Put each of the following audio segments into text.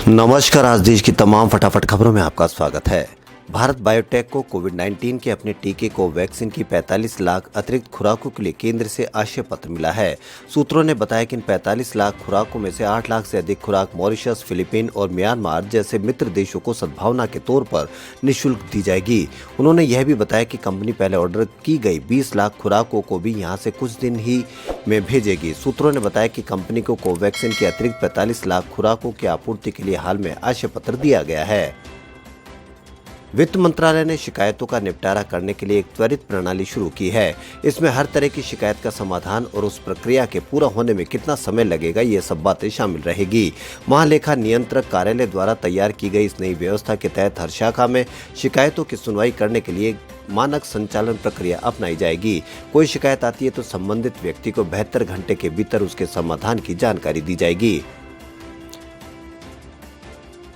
नमस्कार। आज देश की तमाम फटाफट खबरों में आपका स्वागत है। भारत बायोटेक को कोविड-19 के अपने टीके को वैक्सीन की 45 लाख अतिरिक्त खुराकों के लिए केंद्र से आशय पत्र मिला है। सूत्रों ने बताया कि इन 45 लाख खुराकों में से 8 लाख से अधिक खुराक मॉरिशस, फिलीपीन और म्यांमार जैसे मित्र देशों को सद्भावना के तौर पर निःशुल्क दी जाएगी। उन्होंने यह भी बताया कि कंपनी पहले ऑर्डर की गई 20 लाख खुराकों को भी यहां से कुछ दिन ही में भेजेगी। सूत्रों ने बताया कि कंपनी को कोवैक्सीन की अतिरिक्त 45 लाख खुराकों की आपूर्ति के लिए हाल में आशय पत्र दिया गया है। वित्त मंत्रालय ने शिकायतों का निपटारा करने के लिए एक त्वरित प्रणाली शुरू की है। इसमें हर तरह की शिकायत का समाधान और उस प्रक्रिया के पूरा होने में कितना समय लगेगा, ये सब बातें शामिल रहेगी। महालेखा नियंत्रक कार्यालय द्वारा तैयार की गई इस नई व्यवस्था के तहत हर शाखा में शिकायतों की सुनवाई करने के लिए मानक संचालन प्रक्रिया अपनाई जाएगी। कोई शिकायत आती है तो संबंधित व्यक्ति को 72 घंटे के भीतर उसके समाधान की जानकारी दी जाएगी।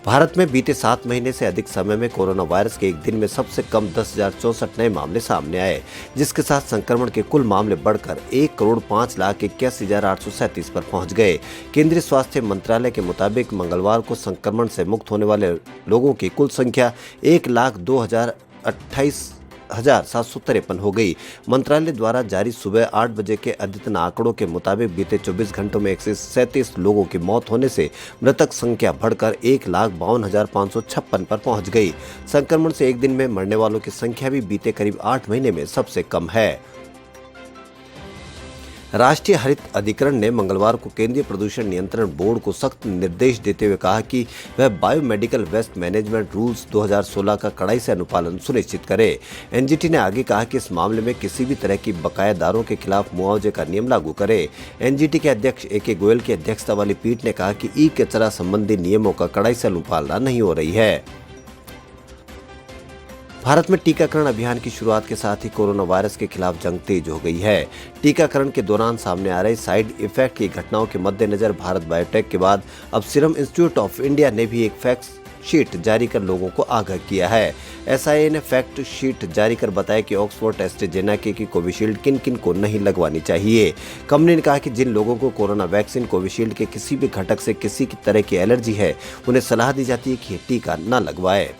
भारत में बीते 7 महीने से अधिक समय में कोरोना वायरस के एक दिन में सबसे कम 10,064 नए मामले सामने आए, जिसके साथ संक्रमण के कुल मामले बढ़कर 1,05,81,837 पर पहुंच गए। केंद्रीय स्वास्थ्य मंत्रालय के मुताबिक मंगलवार को संक्रमण से मुक्त होने वाले लोगों की कुल संख्या 1,02,28,753 हो गई। मंत्रालय द्वारा जारी सुबह 8 बजे के अद्यतन आंकड़ों के मुताबिक बीते 24 घंटों में 137 लोगों की मौत होने से मृतक संख्या बढ़कर 1,52,556 पर पहुंच गई। संक्रमण से एक दिन में मरने वालों की संख्या भी बीते करीब 8 महीने में सबसे कम है। राष्ट्रीय हरित अधिकरण ने मंगलवार को केंद्रीय प्रदूषण नियंत्रण बोर्ड को सख्त निर्देश देते हुए कहा कि वह बायोमेडिकल वेस्ट मैनेजमेंट रूल्स 2016 का कड़ाई से अनुपालन सुनिश्चित करे। एनजीटी ने आगे कहा कि इस मामले में किसी भी तरह की बकायादारों के खिलाफ मुआवजे का नियम लागू करे। एनजीटी के अध्यक्ष एके गोयल की अध्यक्षता वाली पीठ ने कहा कि ई कचरा संबंधी नियमों का कड़ाई से अनुपालना नहीं हो रही है। भारत में टीकाकरण अभियान की शुरुआत के साथ ही कोरोना वायरस के खिलाफ जंग तेज हो गई है। टीकाकरण के दौरान सामने आ रही साइड इफेक्ट की घटनाओं के मद्देनजर भारत बायोटेक के बाद अब सीरम इंस्टीट्यूट ऑफ इंडिया ने भी एक फैक्ट शीट जारी कर लोगों को आगाह किया है। एसआईए ने फैक्ट शीट जारी कर बताया कि ऑक्सफोर्ड एस्ट्राजेनेका की कोविशील्ड किन किन को नहीं लगवानी चाहिए। कंपनी ने कहा कि जिन लोगों को कोरोना वैक्सीन कोविशील्ड के किसी भी घटक से किसी की तरह की एलर्जी है, उन्हें सलाह दी जाती है कि टीका न लगवाए।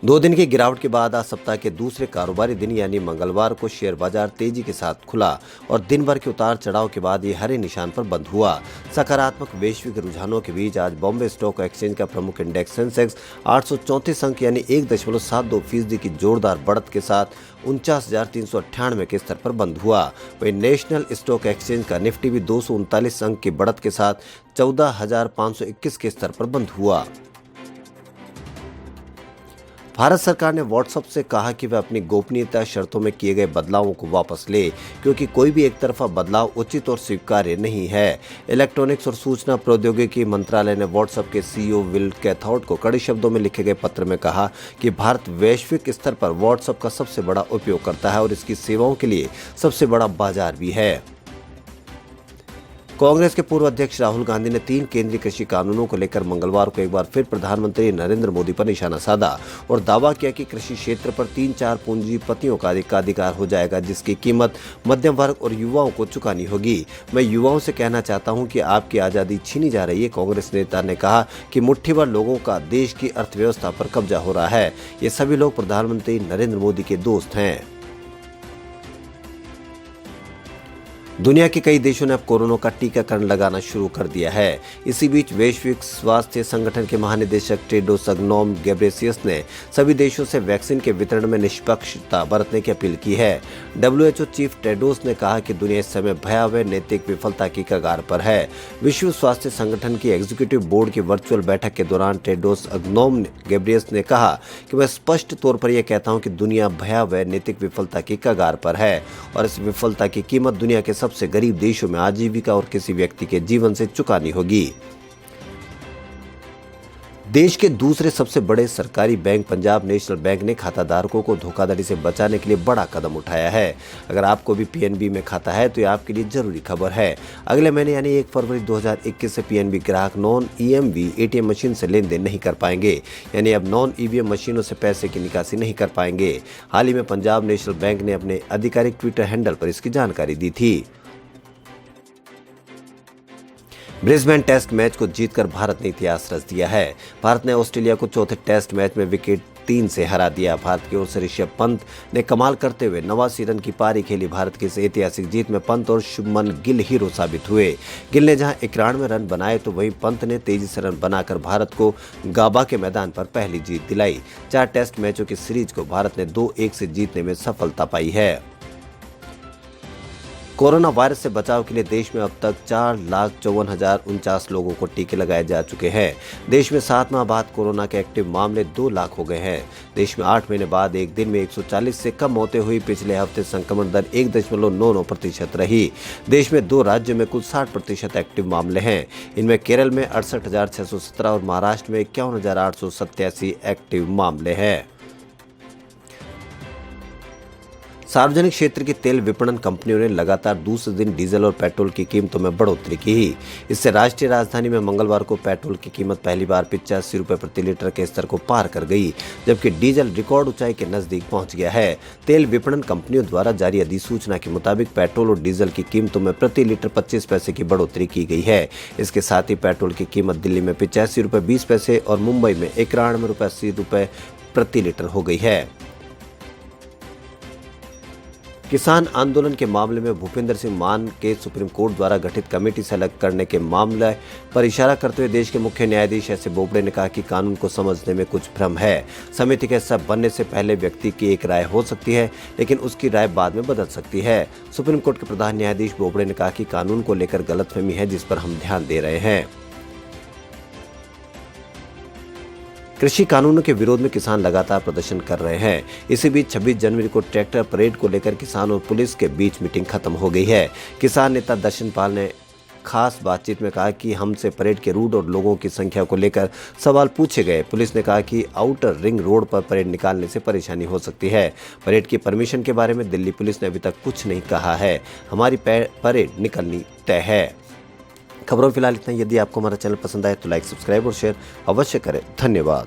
2 दिन की गिरावट के बाद आज सप्ताह के दूसरे कारोबारी दिन यानी मंगलवार को शेयर बाजार तेजी के साथ खुला और दिन भर के उतार चढ़ाव के बाद ये हरे निशान पर बंद हुआ। सकारात्मक वैश्विक रुझानों के बीच आज बॉम्बे स्टॉक एक्सचेंज का प्रमुख इंडेक्स सेंसेक्स 834 अंक यानी 1.72% की जोरदार बढ़त के साथ 49,398 के स्तर पर बंद हुआ। वहीं नेशनल स्टॉक एक्सचेंज का निफ्टी भी 239 अंक की बढ़त के साथ 14,521 के स्तर पर बंद हुआ। भारत सरकार ने व्हाट्सएप से कहा कि वह अपनी गोपनीयता शर्तों में किए गए बदलावों को वापस ले, क्योंकि कोई भी एक तरफा बदलाव उचित और स्वीकार्य नहीं है। इलेक्ट्रॉनिक्स और सूचना प्रौद्योगिकी मंत्रालय ने व्हाट्सएप के सीईओ विल कैथोड को कड़े शब्दों में लिखे गए पत्र में कहा कि भारत वैश्विक स्तर पर व्हाट्सएप का सबसे बड़ा उपयोग करता है और इसकी सेवाओं के लिए सबसे बड़ा बाजार भी है। कांग्रेस के पूर्व अध्यक्ष राहुल गांधी ने 3 केंद्रीय कृषि कानूनों को लेकर मंगलवार को एक बार फिर प्रधानमंत्री नरेंद्र मोदी पर निशाना साधा और दावा किया कि कृषि क्षेत्र पर 3-4 पूंजीपतियों का अधिकार हो जाएगा, जिसकी कीमत मध्यम वर्ग और युवाओं को चुकानी होगी। मैं युवाओं से कहना चाहता हूं कि आपकी आज़ादी छीनी जा रही है। कांग्रेस नेता ने कहा कि मुट्ठी भर लोगों का देश की अर्थव्यवस्था पर कब्जा हो रहा है। ये सभी लोग प्रधानमंत्री नरेंद्र मोदी के दोस्त हैं। दुनिया के कई देशों ने अब कोरोना का टीकाकरण लगाना शुरू कर दिया है। इसी बीच वैश्विक स्वास्थ्य संगठन के महानिदेशक टेड्रोस अधनॉम घेब्रेयेसस ने सभी देशों से वैक्सीन के वितरण में निष्पक्षता बरतने की अपील की है। डब्ल्यूएचओ चीफ टेड्रोस ने कहा कि दुनिया इस समय भयावह नैतिक विफलता की कगार पर है। विश्व स्वास्थ्य संगठन की एग्जीक्यूटिव बोर्ड की वर्चुअल बैठक के दौरान टेड्रोस अधनॉम घेब्रेयेसस ने कहा कि मैं स्पष्ट तौर पर यह कहता हूं कि दुनिया भयावह नैतिक विफलता की कगार पर है और इस विफलता की कीमत दुनिया के सबसे गरीब देशों में आजीविका और किसी व्यक्ति के जीवन से चुकानी होगी। देश के दूसरे सबसे बड़े सरकारी बैंक पंजाब नेशनल बैंक ने खाताधारकों को धोखाधड़ी से बचाने के लिए बड़ा कदम उठाया है। अगर आपको भी पीएनबी में खाता है तो ये आपके लिए जरूरी खबर है। अगले महीने यानी 1 फरवरी 2021 से पीएनबी ग्राहक नॉन ईएमवी एटीएम मशीन से लेन देन नहीं कर पाएंगे, यानी अब नॉन ईवीएम मशीनों से पैसे की निकासी नहीं कर पाएंगे। हाल ही में पंजाब नेशनल बैंक ने अपने आधिकारिक ट्विटर हैंडल पर इसकी जानकारी दी थी। ब्रिस्बेन टेस्ट मैच को जीतकर भारत ने इतिहास रच दिया है। भारत ने ऑस्ट्रेलिया को चौथे टेस्ट मैच में विकेट 3 से हरा दिया। भारत की ओर से ऋषभ पंत ने कमाल करते हुए 89 रन की पारी खेली। भारत की इस ऐतिहासिक जीत में पंत और शुभमन गिल हीरो साबित हुए। गिल ने जहां 91 रन बनाए तो वहीं पंत ने तेजी से रन बनाकर भारत को गाबा के मैदान पर पहली जीत दिलाई। 4 टेस्ट मैचों की सीरीज को भारत ने 2-1 से जीतने में सफलता पाई है। कोरोना वायरस से बचाव के लिए देश में अब तक 4,54,049 लोगों को टीके लगाए जा चुके हैं। देश में 7 माह बाद कोरोना के एक्टिव मामले 2 लाख हो गए हैं। देश में 8 महीने बाद एक दिन में 140 से कम मौतें हुई। पिछले हफ्ते संक्रमण दर 1.99% रही। देश में 2 राज्यों में कुल 60% एक्टिव मामले हैं। इनमें केरल में 68,617 और महाराष्ट्र में 51,887 एक्टिव मामले हैं। सार्वजनिक क्षेत्र की तेल विपणन कंपनियों ने लगातार दूसरे दिन डीजल और पेट्रोल की कीमतों में बढ़ोतरी की। इससे राष्ट्रीय राजधानी में मंगलवार को पेट्रोल की कीमत पहली बार 85 रुपये प्रति लीटर के स्तर को पार कर गई, जबकि डीजल रिकॉर्ड ऊंचाई के नजदीक पहुंच गया है। तेल विपणन कंपनियों द्वारा जारी अधिसूचना के मुताबिक पेट्रोल और डीजल की कीमतों में प्रति लीटर 25 पैसे की बढ़ोतरी की गई है। इसके साथ ही पेट्रोल की कीमत दिल्ली में 85 रुपये 20 पैसे और मुंबई में 91 रुपये 80 रुपये प्रति लीटर हो गई है। किसान आंदोलन के मामले में भूपेंद्र सिंह मान के सुप्रीम कोर्ट द्वारा गठित कमेटी से अलग करने के मामले पर इशारा करते हुए देश के मुख्य न्यायाधीश एस ए बोबड़े ने कहा कि कानून को समझने में कुछ भ्रम है। समिति के हिस्सा बनने से पहले व्यक्ति की एक राय हो सकती है, लेकिन उसकी राय बाद में बदल सकती है। सुप्रीम कोर्ट के प्रधान न्यायाधीश बोबड़े ने कहा कि कानून को लेकर गलतफहमी है, जिस पर हम ध्यान दे रहे हैं। कृषि कानूनों के विरोध में किसान लगातार प्रदर्शन कर रहे हैं। इसी बीच 26 जनवरी को ट्रैक्टर परेड को लेकर किसान और पुलिस के बीच मीटिंग खत्म हो गई है। किसान नेता दर्शन पाल ने खास बातचीत में कहा कि हमसे परेड के रूट और लोगों की संख्या को लेकर सवाल पूछे गए। पुलिस ने कहा कि आउटर रिंग रोड पर परेड निकालने से परेशानी हो सकती है। परेड की परमिशन के बारे में दिल्ली पुलिस ने अभी तक कुछ नहीं कहा है। हमारी परेड निकलनी तय है। खबरों फिलहाल इतना ही। यदि आपको हमारा चैनल पसंद आए तो लाइक, सब्सक्राइब और शेयर अवश्य करें। धन्यवाद।